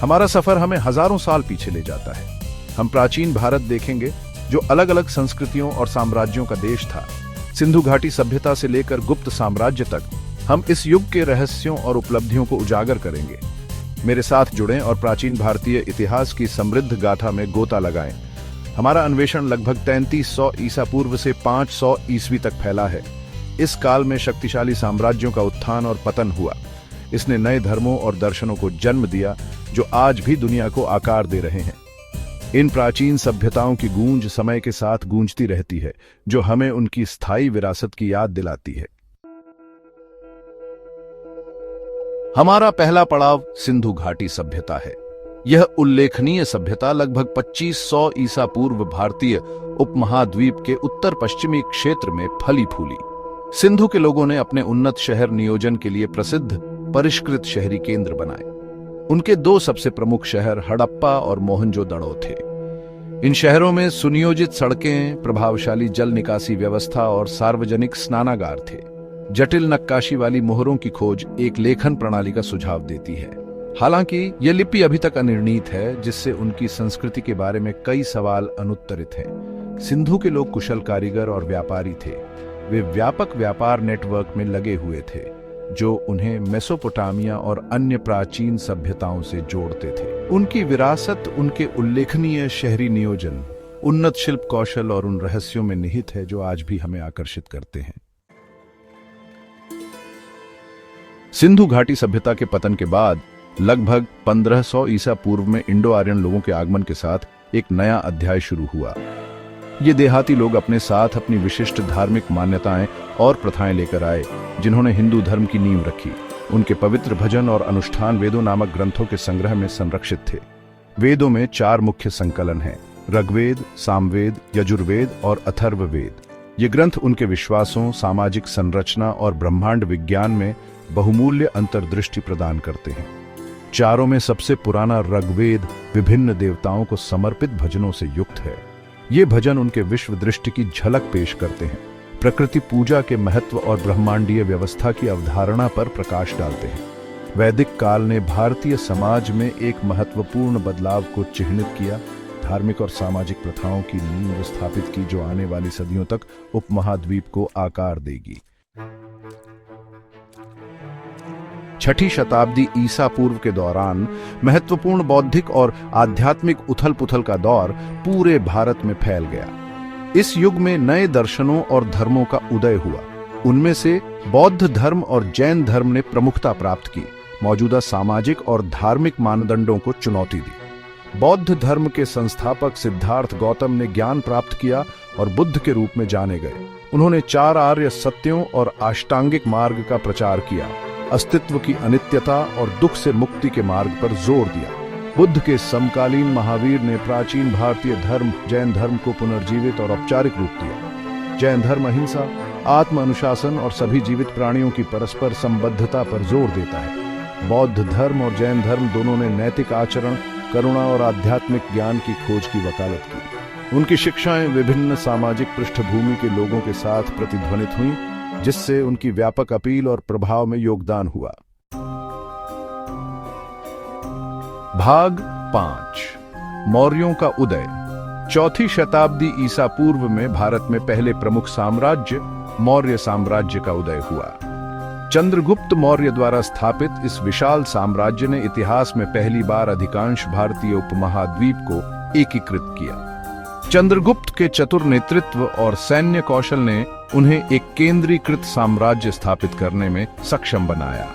हमारा सफर हमें हजारों साल पीछे ले जाता है। हम प्राचीन भारत देखेंगे, जो अलग अलग संस्कृतियों और साम्राज्यों का देश था। सिंधु घाटी सभ्यता से लेकर गुप्त साम्राज्य तक हम इस युग के रहस्यों और उपलब्धियों को उजागर करेंगे। मेरे साथ जुड़ें और प्राचीन भारतीय इतिहास की समृद्ध गाथा में गोता लगाएं। हमारा अन्वेषण लगभग 3300 ईसा पूर्व से 500 ईस्वी तक फैला है। इस काल में शक्तिशाली साम्राज्यों का उत्थान और पतन हुआ। इसने नए धर्मों और दर्शनों को जन्म दिया, जो आज भी दुनिया को आकार दे रहे हैं। इन प्राचीन सभ्यताओं की गूंज समय के साथ गूंजती रहती है, जो हमें उनकी स्थायी विरासत की याद दिलाती है। हमारा पहला पड़ाव सिंधु घाटी सभ्यता है। यह उल्लेखनीय सभ्यता लगभग 2500 ईसा पूर्व भारतीय उपमहाद्वीप के उत्तर पश्चिमी क्षेत्र में फली फूली। सिंधु के लोगों ने अपने उन्नत शहर नियोजन के लिए प्रसिद्ध परिष्कृत शहरी केंद्र बनाए। उनके दो सबसे प्रमुख शहर हड़प्पा और मोहनजोदड़ो थे। इन शहरों में सुनियोजित सड़कें, प्रभावशाली जल निकासी व्यवस्था और सार्वजनिक स्नानागार थे। जटिल नक्काशी वाली मोहरों की खोज एक लेखन प्रणाली का सुझाव देती है। हालांकि यह लिपि अभी तक अनिर्णित है, जिससे उनकी संस्कृति के बारे में कई सवाल अनुत्तरित हैं। सिंधु के लोग कुशल कारीगर और व्यापारी थे। वे व्यापक व्यापार नेटवर्क में लगे हुए थे, जो उन्हें मेसोपोटामिया और अन्य प्राचीन सभ्यताओं से जोड़ते थे। उनकी विरासत उनके उल्लेखनीय शहरी नियोजन, उन्नत शिल्प कौशल और उन रहस्यों में निहित है, जो आज भी हमें आकर्षित करते हैं। सिंधु घाटी सभ्यता के पतन के बाद लगभग 1500 ईसा पूर्व में इंडो आर्यन लोगों के आगमन के साथ एक नया अध्याय शुरू हुआ। ये देहाती लोग अपने साथ अपनी विशिष्ट धार्मिक मान्यताएं और प्रथाएं लेकर आए, जिन्होंने हिंदू धर्म की नींव रखी। उनके पवित्र भजन और अनुष्ठान वेदों नामक ग्रंथों के संग्रह में संरक्षित थे। वेदों में 4 मुख्य संकलन हैं: ऋग्वेद, सामवेद, यजुर्वेद और अथर्ववेद। ये ग्रंथ उनके विश्वासों, सामाजिक संरचना और ब्रह्मांड विज्ञान में बहुमूल्य अंतर्दृष्टि प्रदान करते हैं। चारों में सबसे पुराना ऋग्वेद विभिन्न देवताओं को समर्पित भजनों से युक्त है। ये भजन उनके विश्व दृष्टि की झलक पेश करते हैं, प्रकृति पूजा के महत्व और ब्रह्मांडीय व्यवस्था की अवधारणा पर प्रकाश डालते हैं। वैदिक काल ने भारतीय समाज में एक महत्वपूर्ण बदलाव को चिह्नित किया, धार्मिक और सामाजिक प्रथाओं की नींव स्थापित की, जो आने वाली सदियों तक उपमहाद्वीप को आकार देगी। 6ठी शताब्दी ईसा पूर्व के दौरान महत्वपूर्ण बौद्धिक और आध्यात्मिक उथल-पुथल का दौर पूरे भारत में फैल गया। इस युग में नए दर्शनों और धर्मों का उदय हुआ। उनमें से बौद्ध धर्म और जैन धर्म ने प्रमुखता प्राप्त की, मौजूदा सामाजिक और धार्मिक मानदंडों को चुनौती दी। बौद्ध धर्म के संस्थापक सिद्धार्थ गौतम ने ज्ञान प्राप्त किया और बुद्ध के रूप में जाने गए। उन्होंने 4 आर्य सत्यों और अष्टांगिक मार्ग का प्रचार किया, अस्तित्व की अनित्यता और दुख से मुक्ति के मार्ग पर जोर दिया। बुद्ध के समकालीन महावीर ने प्राचीन भारतीय धर्म जैन धर्म को पुनर्जीवित और औपचारिक रूप दिया। जैन धर्म अहिंसा, आत्म अनुशासन और सभी जीवित प्राणियों की परस्पर संबद्धता पर जोर देता है। बौद्ध धर्म और जैन धर्म दोनों ने नैतिक आचरण, करुणा और आध्यात्मिक ज्ञान की खोज की वकालत की। उनकी शिक्षाएं विभिन्न सामाजिक पृष्ठभूमि के लोगों के साथ प्रतिध्वनित हुईं, जिससे उनकी व्यापक अपील और प्रभाव में योगदान हुआ। भाग 5: मौर्यों का उदय। 4ठी शताब्दी ईसा पूर्व में भारत में पहले प्रमुख साम्राज्य मौर्य साम्राज्य का उदय हुआ। चंद्रगुप्त मौर्य द्वारा स्थापित इस विशाल साम्राज्य ने इतिहास में पहली बार अधिकांश भारतीय उपमहाद्वीप को एकीकृत किया। चंद्रगुप्त के चतुर नेतृत्व और सैन्य कौशल ने उन्हें एक केंद्रीकृत साम्राज्य स्थापित करने में सक्षम बनाया।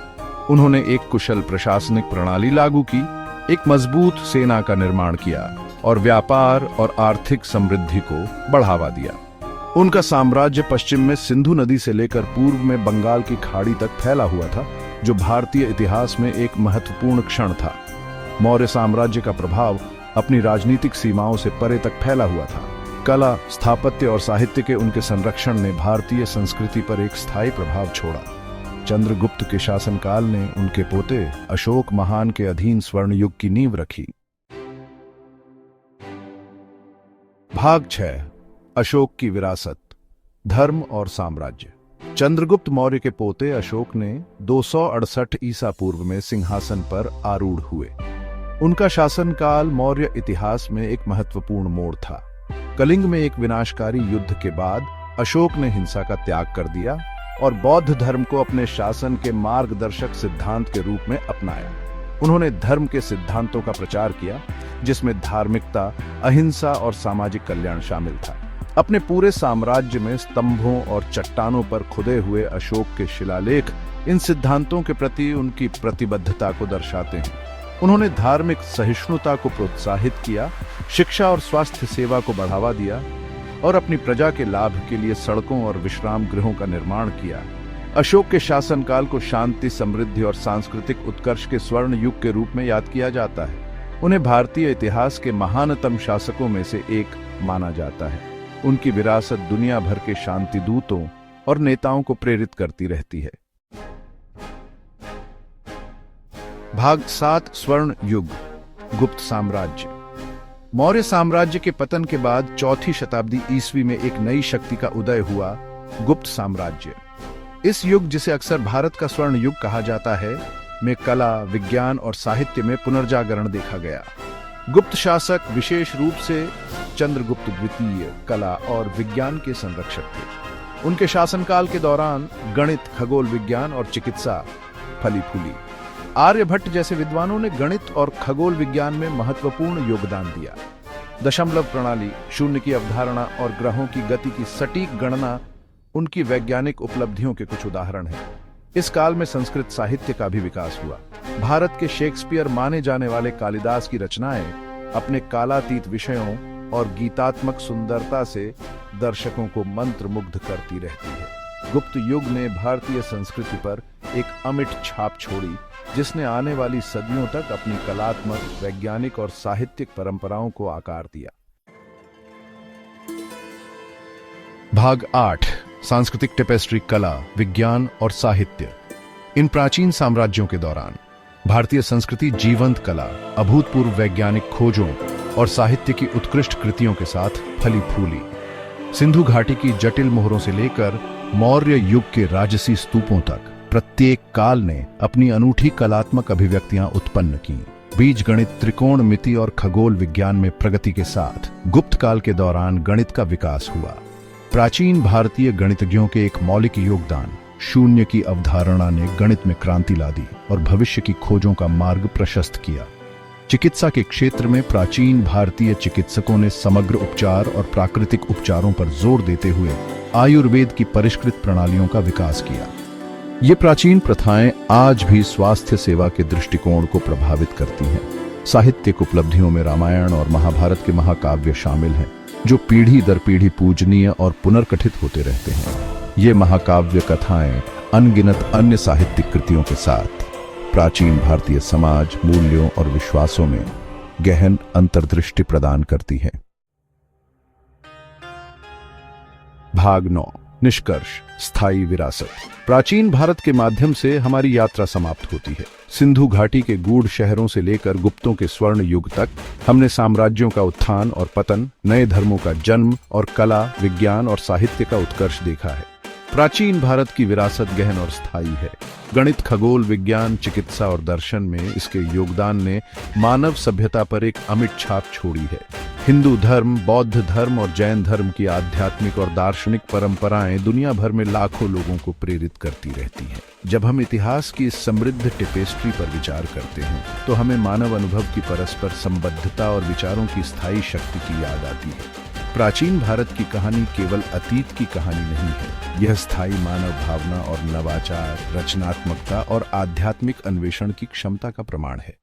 उन्होंने एक कुशल प्रशासनिक प्रणाली लागू की, एक मजबूत सेना का निर्माण किया और व्यापार और आर्थिक समृद्धि को बढ़ावा दिया। उनका साम्राज्य पश्चिम में सिंधु नदी से लेकर पूर्व में बंगाल की खाड़ी तक फैला हुआ था, जो भारतीय इतिहास में एक महत्वपूर्ण क्षण था। मौर्य साम्राज्य का प्रभाव अपनी राजनीतिक सीमाओं से परे तक फैला हुआ था। कला, स्थापत्य और साहित्य के उनके संरक्षण ने भारतीय संस्कृति पर एक स्थायी प्रभाव छोड़ा। चंद्रगुप्त के शासनकाल ने उनके पोते अशोक महान के अधीन स्वर्ण युग की नींव रखी। भाग 6: अशोक की विरासत, धर्म और साम्राज्य। चंद्रगुप्त मौर्य के पोते अशोक ने 268 ईसा पूर्व में सिंहासन पर आरूढ़ हुए। उनका शासनकाल मौर्य इतिहास में एक महत्वपूर्ण मोड़ था। कलिंग में एक विनाशकारी युद्ध के बाद अशोक ने हिंसा का त्याग कर दिया और बौद्ध धर्म को अपने शासन के मार्गदर्शक सिद्धांत के रूप में अपनाया। उन्होंने धर्म के सिद्धांतों का प्रचार किया, जिसमें धार्मिकता, अहिंसा और सामाजिक कल्याण शामिल था। अपने पूरे साम्राज्य में स्तंभों और चट्टानों पर खुदे हुए अशोक के शिलालेख इन सिद्धांतों के प्रति उनकी प्रतिबद्धता को दर्शाते हैं। उन्होंने धार्मिक सहिष्णुता को प्रोत्साहित किया, शिक्षा और स्वास्थ्य सेवा को बढ़ावा दिया और अपनी प्रजा के लाभ के लिए सड़कों और विश्राम गृहों का निर्माण किया। अशोक के शासनकाल को शांति, समृद्धि और सांस्कृतिक उत्कर्ष के स्वर्ण युग के रूप में याद किया जाता है। उन्हें भारतीय इतिहास के महानतम शासकों में से एक माना जाता है। उनकी विरासत दुनिया भर के शांति दूतों और नेताओं को प्रेरित करती रहती है। भाग 7 स्वर्ण युग, गुप्त साम्राज्य। मौर्य साम्राज्य के पतन के बाद 4वीं शताब्दी ईस्वी में एक नई शक्ति का उदय हुआ, गुप्त साम्राज्य। इस युग, जिसे अक्सर भारत का स्वर्ण युग कहा जाता है, में कला, विज्ञान और साहित्य में पुनर्जागरण देखा गया। गुप्त शासक विशेष रूप से चंद्रगुप्त द्वितीय कला और विज्ञान के संरक्षक थे। उनके शासनकाल के दौरान गणित, खगोल विज्ञान और चिकित्सा फली फूली। आर्यभट्ट जैसे विद्वानों ने गणित और खगोल विज्ञान में महत्वपूर्ण योगदान दिया। दशमलव प्रणाली, शून्य की अवधारणा और ग्रहों की गति की सटीक गणना उनकी वैज्ञानिक उपलब्धियों के कुछ उदाहरण हैं। इस काल में संस्कृत साहित्य का भी विकास हुआ। भारत के शेक्सपियर माने जाने वाले कालिदास की रचनाएं अपने कालातीत विषयों और गीतात्मक सुंदरता से दर्शकों को मंत्रमुग्ध करती रहती है। गुप्त युग ने भारतीय संस्कृति पर एक अमिट छाप छोड़ी, जिसने आने वाली सदियों तक अपनी कलात्मक, वैज्ञानिक और साहित्यिक परंपराओं को आकार दिया। भाग 8 सांस्कृतिक टेपेस्ट्री, कला, विज्ञान और साहित्य। इन प्राचीन साम्राज्यों के दौरान भारतीय संस्कृति जीवंत कला, अभूतपूर्व वैज्ञानिक खोजों और साहित्य की उत्कृष्ट कृतियों के साथ फली फूली। सिंधु घाटी की जटिल मोहरों से लेकर मौर्य युग के राजसी स्तूपों तक प्रत्येक काल ने अपनी अनूठी कलात्मक अभिव्यक्तियां उत्पन्न की। बीजगणित, त्रिकोणमिति और खगोल विज्ञान में प्रगति के साथ गुप्त काल के दौरान गणित का विकास हुआ। प्राचीन भारतीय गणितज्ञों के एक मौलिक योगदान, शून्य की अवधारणा, ने गणित में क्रांति ला दी और भविष्य की खोजों का मार्ग प्रशस्त किया। चिकित्सा के क्षेत्र में प्राचीन भारतीय चिकित्सकों ने समग्र उपचार और प्राकृतिक उपचारों पर जोर देते हुए आयुर्वेद की परिष्कृत प्रणालियों का विकास किया। ये प्राचीन प्रथाएं आज भी स्वास्थ्य सेवा के दृष्टिकोण को प्रभावित करती हैं। साहित्यिक उपलब्धियों में रामायण और महाभारत के महाकाव्य शामिल हैं, जो पीढ़ी दर पीढ़ी पूजनीय और पुनर्कथित होते रहते हैं। ये महाकाव्य कथाएं अनगिनत अन्य साहित्यिक कृतियों के साथ प्राचीन भारतीय समाज, मूल्यों और विश्वासों में गहन अंतर्दृष्टि प्रदान करती हैं। भाग 9 निष्कर्ष, स्थायी विरासत। प्राचीन भारत के माध्यम से हमारी यात्रा समाप्त होती है। सिंधु घाटी के गूढ़ शहरों से लेकर गुप्तों के स्वर्ण युग तक हमने साम्राज्यों का उत्थान और पतन, नए धर्मों का जन्म और कला, विज्ञान और साहित्य का उत्कर्ष देखा है। प्राचीन भारत की विरासत गहन और स्थायी है। गणित, खगोल विज्ञान, चिकित्सा और दर्शन में इसके योगदान ने मानव सभ्यता पर एक अमिट छाप छोड़ी है। हिंदू धर्म, बौद्ध धर्म और जैन धर्म की आध्यात्मिक और दार्शनिक परंपराएं दुनिया भर में लाखों लोगों को प्रेरित करती रहती हैं। जब हम इतिहास की इस समृद्ध टेपेस्ट्री पर विचार करते हैं, तो हमें मानव अनुभव की परस्पर संबद्धता और विचारों की स्थायी शक्ति की याद आती है। प्राचीन भारत की कहानी केवल अतीत की कहानी नहीं है, यह स्थायी मानव भावना और नवाचार, रचनात्मकता और आध्यात्मिक अन्वेषण की क्षमता का प्रमाण है।